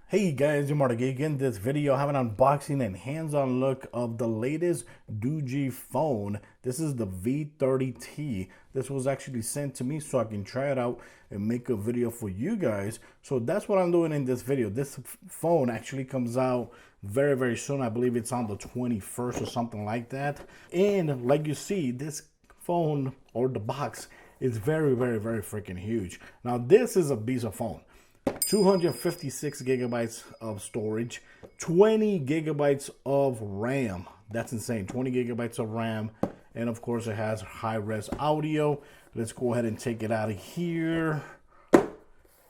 Hey guys, Doogee. In this video, I have an unboxing and hands-on look of the latest Doogee phone. This is the V30T. This was actually sent to me so I can try it out and make a video for you guys. So that's what I'm doing in this video. This phone actually comes out very soon. I believe it's on the 21st or something like that. And like you see, this phone or the box is very freaking huge. Now this is a beast of phone. 256 gigabytes of storage, 20 gigabytes of RAM. That's insane. 20 gigabytes of RAM. And of course, it has high-res audio. Let's go ahead and take it out of here.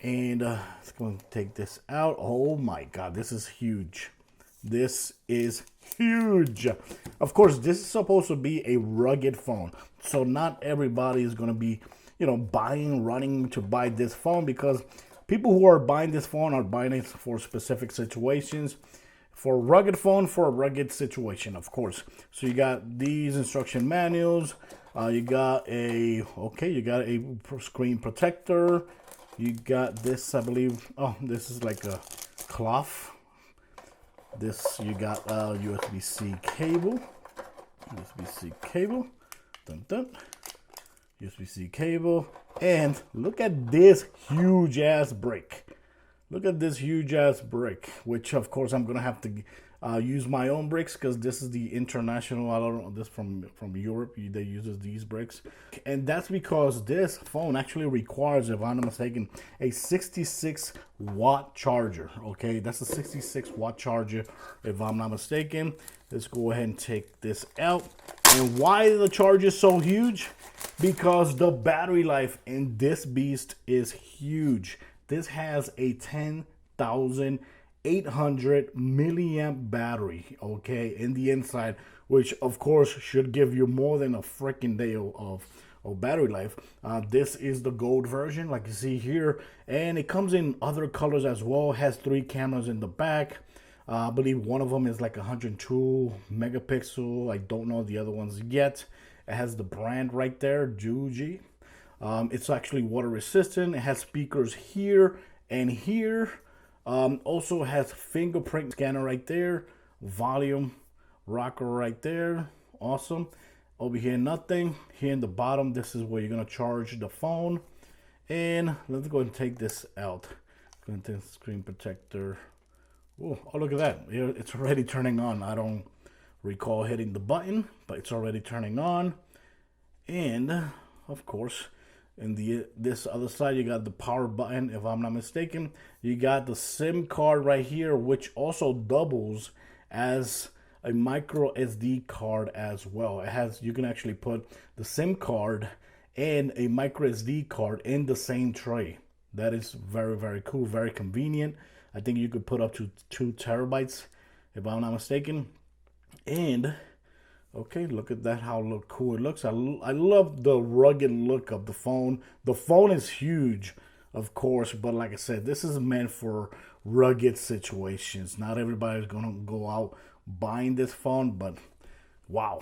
And let's go and take this out. Oh my God, this is huge. This is huge. Of course, this is supposed to be a rugged phone. So not everybody is going to be, running to buy this phone, because people who are buying this phone are buying it for specific situations. For a rugged phone, for a rugged situation, of course. So you got these instruction manuals. You got a screen protector. You got this, I believe. Oh, this is like a cloth. This, you got a USB-C cable. USB-C cable. Dun dun. USB-C cable. And look at this huge ass brick. Look at this huge ass brick, which of course I'm gonna have to use my own bricks, because this is the international. I don't know, this from Europe. They uses these bricks, and that's because this phone actually requires, if I'm not mistaken, a 66-watt charger. Okay, that's a 66-watt charger, if I'm not mistaken. Let's go ahead and take this out. And why the charge is so huge? Because the battery life in this beast is huge. This has a 10,800 milliamp battery, okay, in the inside, which of course should give you more than a freaking day of battery life. This is the gold version, like you see here, and it comes in other colors as well. It has 3 cameras in the back. I believe one of them is like 102 megapixel. I don't know the other ones yet. It has the brand right there, Doogee. It's actually water resistant. It has speakers here and here. Also has fingerprint scanner right there. Volume rocker right there. Awesome. Over here, nothing. Here in the bottom, this is where you're going to charge the phone. And let's go and take this out. Go and take the screen protector. Oh, look at that. It's already turning on. I don't recall hitting the button, but it's already turning on. And of course, in this other side, you got the power button, if I'm not mistaken. You got the SIM card right here, which also doubles as a micro SD card as well. It has, you can actually put the SIM card and a micro SD card in the same tray. That is very cool, very convenient. I think you could put up to 2 terabytes, if I'm not mistaken. And okay, look at that, how cool it looks. I love the rugged look of the phone. The phone is huge, of course, but like I said, this is meant for rugged situations. Not everybody's gonna go out buying this phone, but wow,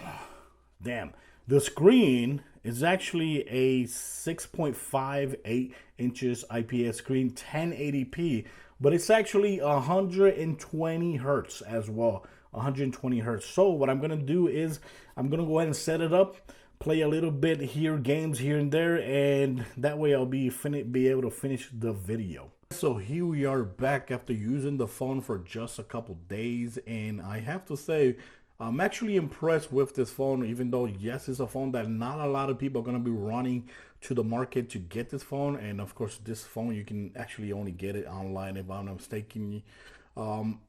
damn. The screen is actually a 6.58 inches IPS screen, 1080p, but it's actually 120 hertz as well. 120 hertz. So what I'm gonna do is I'm gonna go ahead and set it up, play a little bit here, games here and there, and that way I'll be able to finish the video. So here we are back after using the phone for just a couple days, and I have to say I'm actually impressed with this phone, even though yes, it's a phone that not a lot of people are gonna be running to the market to get this phone. And of course, this phone you can actually only get it online, if I'm not mistaken.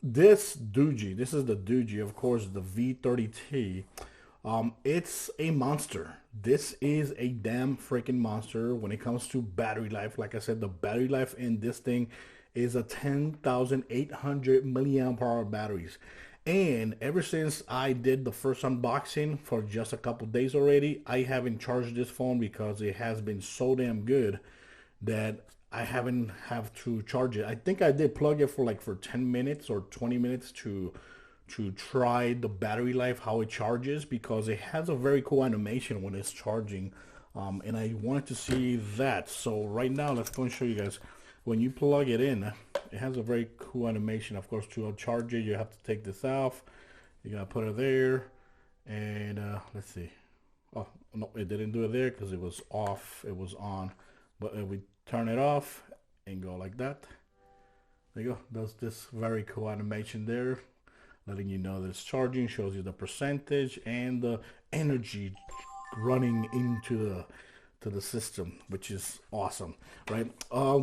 This Doogee, this is the Doogee, of course, the V30T. It's a monster. This is a damn freaking monster when it comes to battery life. Like I said, the battery life in this thing is a 10,800 milliamp hour batteries. And ever since I did the first unboxing for just a couple days already, I haven't charged this phone because it has been so damn good that I haven't have to charge it. I think I did plug it for 10 minutes or 20 minutes to try the battery life, how it charges, because it has a very cool animation when it's charging. And I wanted to see that. So right now, let's go and show you guys. when you plug it in, it has a very cool animation. Of course, to charge it, you have to take this off. You gotta put it there, and let's see. Oh no, it didn't do it there because it was off. It was on, but if we turn it off and go like that, there you go. Does this very cool animation there, letting you know that it's charging. Shows you the percentage and the energy running into the system, which is awesome, right?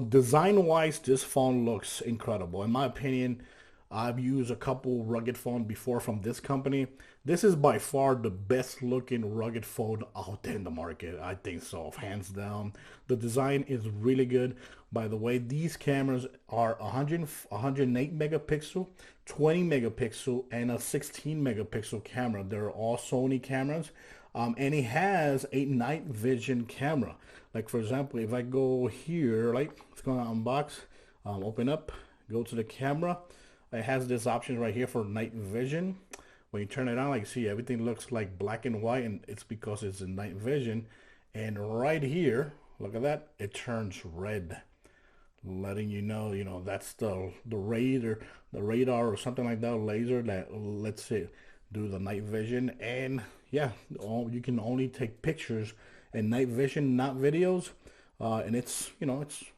Design wise, this phone looks incredible in my opinion. I've used a couple rugged phones before from this company. This is by far the best looking rugged phone out there in the market. I think so, hands down. The design is really good. By the way, these cameras are 108 megapixel, 20 megapixel, and a 16 megapixel camera. They're all Sony cameras. And it has a night vision camera. Like for example, if I go here, like let's go on unbox, open up, go to the camera. It has this option right here for night vision. When you turn it on, like you see, everything looks like black and white, and it's because it's in night vision. And right here, look at that, it turns red, letting you know, that's the radar or something like that, laser that lets it do the night vision. And yeah, you can only take pictures in night vision, not videos. And it's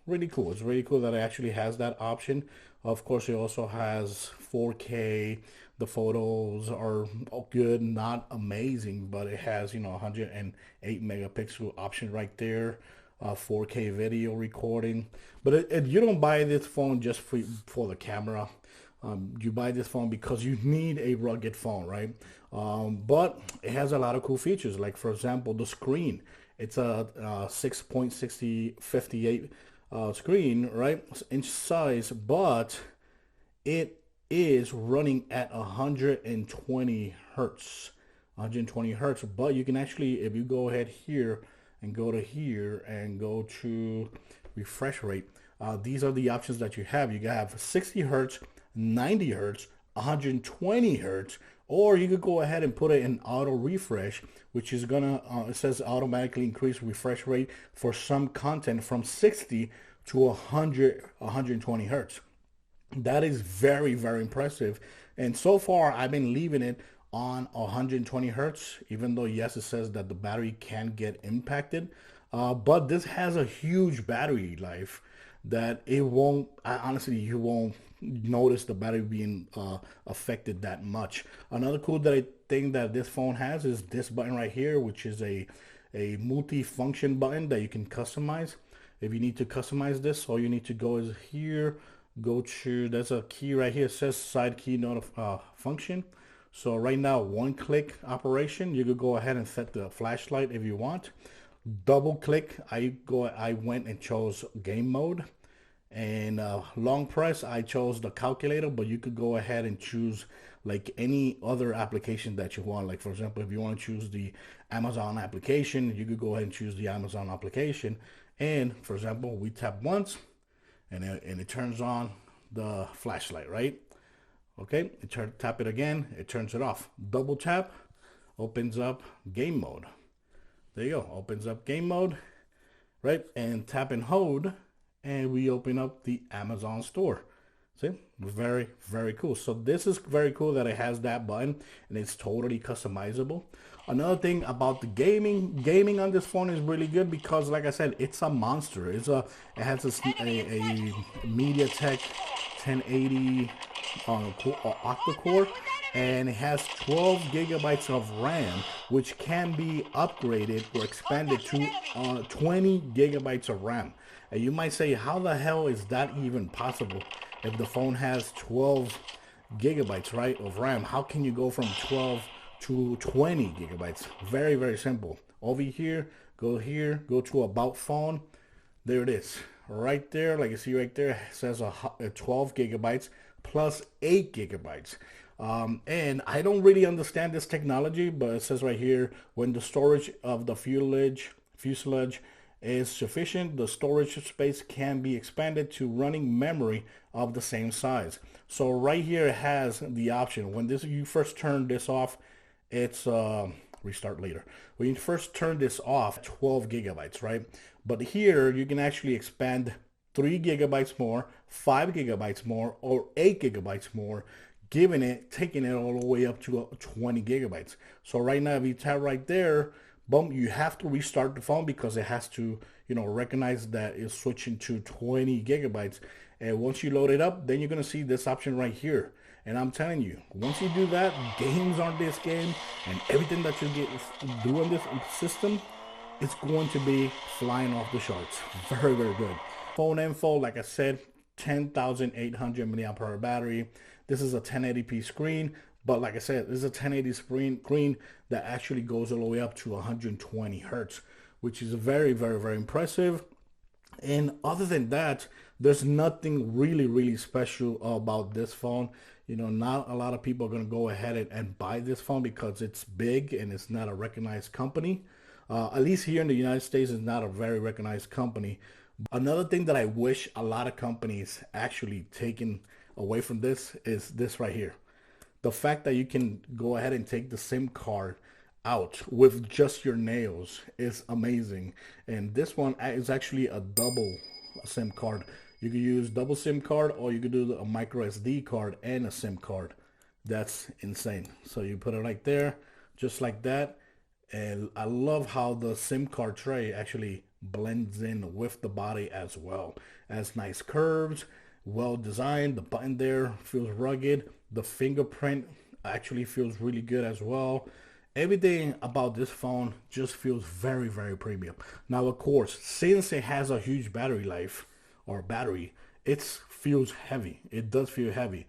really cool. It's really cool that it actually has that option. Of course, it also has 4K. The photos are good, not amazing, but it has 108 megapixel option right there. 4K video recording. But you don't buy this phone just for the camera. You buy this phone because you need a rugged phone, right? But it has a lot of cool features. Like for example, the screen. It's a 6.6058 screen, right? Inch size, but it is running at 120 hertz. 120 hertz. But you can actually, if you go ahead here and go to here and go to refresh rate, these are the options that you have. You have 60 hertz, 90 hertz, 120 hertz, or you could go ahead and put it in auto refresh, which is gonna it says automatically increase refresh rate for some content from 60 to 120 hertz. That is very, very impressive. And so far I've been leaving it on 120 hertz, even though yes, it says that the battery can get impacted, but this has a huge battery life that it won't, honestly, you won't notice the battery being affected that much. Another cool thing that this phone has is this button right here, which is a multi-function button that you can customize. If you need to customize this, all you need to go is here, go to, there's a key right here, it says side key function. So right now, one click operation, you could go ahead and set the flashlight if you want. Double click, I went and chose game mode. And long press, I chose the calculator, but you could go ahead and choose like any other application that you want. Like for example, if you want to choose the Amazon application, you could go ahead and choose the Amazon application. And for example, we tap once and it turns on the flashlight, right? Okay, tap it again, it turns it off. Double tap, opens up game mode. There you go, opens up game mode, right? And tap and hold, and we open up the Amazon store. See, very, very cool. So this is very cool that it has that button and it's totally customizable. Another thing about the gaming on this phone is really good because, like I said, it's a monster. It has a MediaTek 1080 octa-core, and it has 12 gigabytes of RAM, which can be upgraded or expanded to 20 gigabytes of RAM. And you might say, how the hell is that even possible? If the phone has 12 gigabytes, right, of RAM, how can you go from 12 to 20 gigabytes? Very, very simple. Over here, go to about phone. There it is. Right there, like you see right there, it says 12 gigabytes plus 8 gigabytes. And I don't really understand this technology, but it says right here, when the storage of the fuselage is sufficient, the storage space can be expanded to running memory of the same size. So right here it has the option. When you first turn this off, it's restart later. When you first turn this off, 12 gigabytes, right? But here you can actually expand 3 gigabytes more, 5 gigabytes more, or 8 gigabytes more, taking it all the way up to 20 gigabytes. So right now, if you tap right there, boom, you have to restart the phone because it has to, recognize that it's switching to 20 gigabytes. And once you load it up, then you're gonna see this option right here. And I'm telling you, once you do that, games on this game and everything that you get do on this system, it's going to be flying off the charts. Very, very good. Phone info, like I said, 10,800 milliamp hour battery. This is a 1080p screen, but like I said, this is a 1080 screen that actually goes all the way up to 120 hertz, which is very, very, very impressive. And other than that, there's nothing really, really special about this phone. Not a lot of people are going to go ahead and buy this phone because it's big and it's not a recognized company. At least here in the United States, it's not a very recognized company. Another thing that I wish a lot of companies actually taken away from this is this right here. The fact that you can go ahead and take the SIM card out with just your nails is amazing. And this one is actually a double SIM card. You can use double SIM card, or you could do a micro SD card and a SIM card. That's insane. So you put it right there, just like that. And I love how the SIM card tray actually blends in with the body as well. It has nice curves, well designed. The button there feels rugged. The fingerprint actually feels really good as well. Everything about this phone just feels very, very premium. Now, of course, since it has a huge battery life or battery, it feels heavy. It does feel heavy.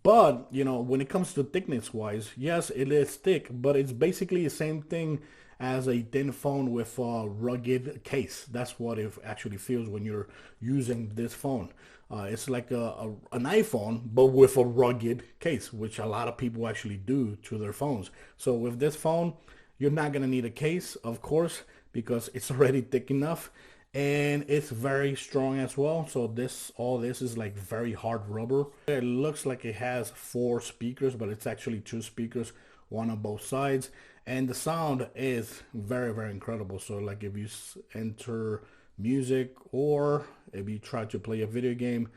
But, when it comes to thickness wise, yes, it is thick, but it's basically the same thing as a thin phone with a rugged case. That's what it actually feels when you're using this phone. It's like an iPhone, but with a rugged case, which a lot of people actually do to their phones. So with this phone, you're not going to need a case, of course, because it's already thick enough. And it's very strong as well. So all this is like very hard rubber. It looks like it has 4 speakers, but it's actually 2 speakers, one on both sides. And the sound is very, very incredible. So like if you enter music or if you try to play a video game,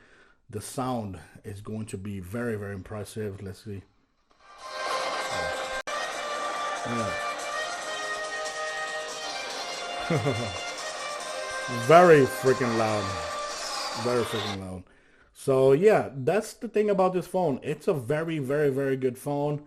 the sound is going to be very, very impressive. Let's see. Yeah. Very freaking loud. Very freaking loud. So yeah, that's the thing about this phone. It's a very, very, very good phone.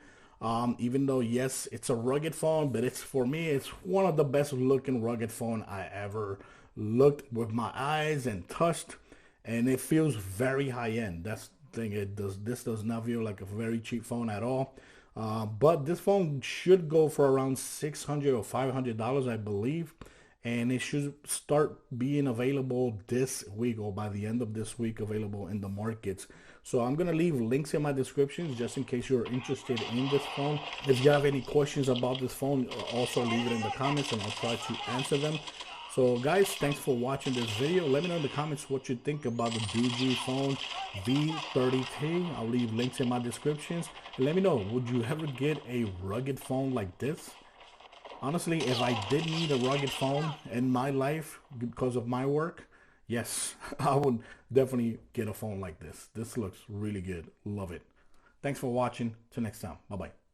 Even though, yes, it's a rugged phone, but for me, it's one of the best looking rugged phone I ever looked with my eyes and touched. And it feels very high end. That's the thing. This does not feel like a very cheap phone at all. But this phone should go for around $600 or $500, I believe. And it should start being available this week, or by the end of this week, available in the markets. So I'm going to leave links in my descriptions just in case you're interested in this phone. If you have any questions about this phone, also leave it in the comments and I'll try to answer them. So guys, thanks for watching this video. Let me know in the comments what you think about the Doogee phone V30T. I'll leave links in my descriptions. And let me know, would you ever get a rugged phone like this? Honestly, if I did need a rugged phone in my life because of my work, yes, I would definitely get a phone like this. This looks really good. Love it. Thanks for watching. Till next time. Bye-bye.